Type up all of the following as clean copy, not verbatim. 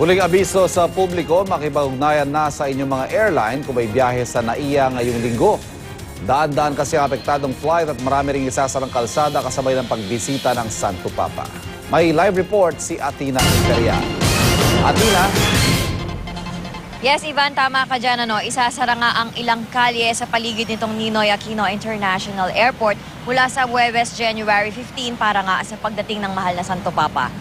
Muling abiso sa publiko, makipag-ugnayan na sa inyong mga airline kung may biyahe sa NAIA ngayong linggo. Daan-daan kasi ang apektadong flight at marami ring isasarang kalsada kasabay ng pagbisita ng Santo Papa. May live report si Atina Interia. Atina? Yes, Ivan, tama ka dyan. Isasara nga ang ilang kalye sa paligid nitong Ninoy Aquino International Airport mula sa Huwebes, January 15 para nga sa pagdating ng mahal na Santo Papa.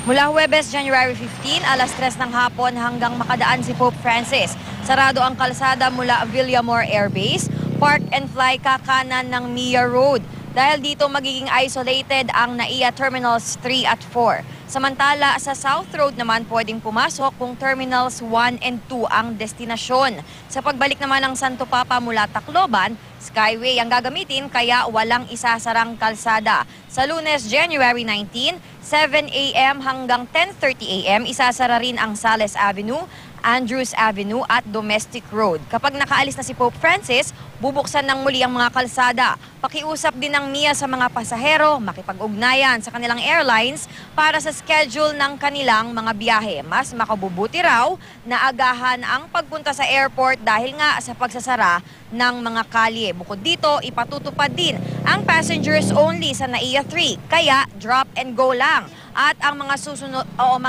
Mula Huwebes, January 15, alas 3 ng hapon hanggang makadaan si Pope Francis. Sarado ang kalsada mula Villamor Air Base, park and fly kakanan ng Mia Road. Dahil dito magiging isolated ang NAIA Terminals 3 at 4. Samantala, sa South Road naman pwedeng pumasok kung Terminals 1 and 2 ang destinasyon. Sa pagbalik naman ng Santo Papa mula Tacloban, Skyway ang gagamitin kaya walang isasarang kalsada. Sa Lunes, January 19, 7 a.m. hanggang 10:30 a.m. isasara rin ang Sales Avenue, Andrews Avenue at Domestic Road. Kapag nakaalis na si Pope Francis, bubuksan ng muli ang mga kalsada. Pakiusap din ng NIA sa mga pasahero, makipag-ugnayan sa kanilang airlines para sa schedule ng kanilang mga biyahe. Mas makabubuti raw na agahan ang pagpunta sa airport dahil nga sa pagsasara ng mga kalye. Bukod dito, ipatutupad din ang passengers only sa NAIA 3, kaya drop and go lang. At ang mga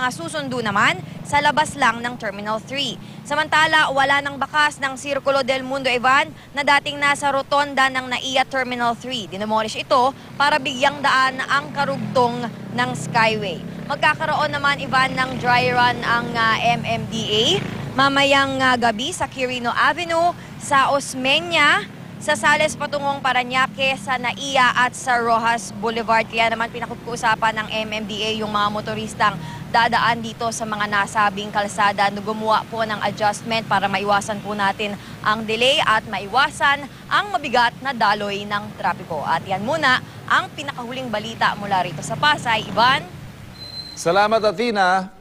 susundo naman sa labas lang ng Terminal 3. Samantala, wala nang bakas ng Sirkulo del Mundo, Ivan, na dating nasa rotonda ng NAIA Terminal 3. Dinemolish ito para bigyang daan ang karugtong ng Skyway. Magkakaroon naman, Ivan, ng dry run ang MMDA mamayang gabi sa Quirino Avenue, sa Osmeña, sa Sales patungong Parañaque, sa NAIA at sa Rojas Boulevard. Kaya naman pinag-uusapan ng MMDA yung mga motoristang dadaan dito sa mga nasabing kalsada. Gumawa po ng adjustment para maiwasan po natin ang delay at maiwasan ang mabigat na daloy ng trapiko. At yan muna ang pinakahuling balita mula rito sa Pasay. Ivan? Salamat, Atina.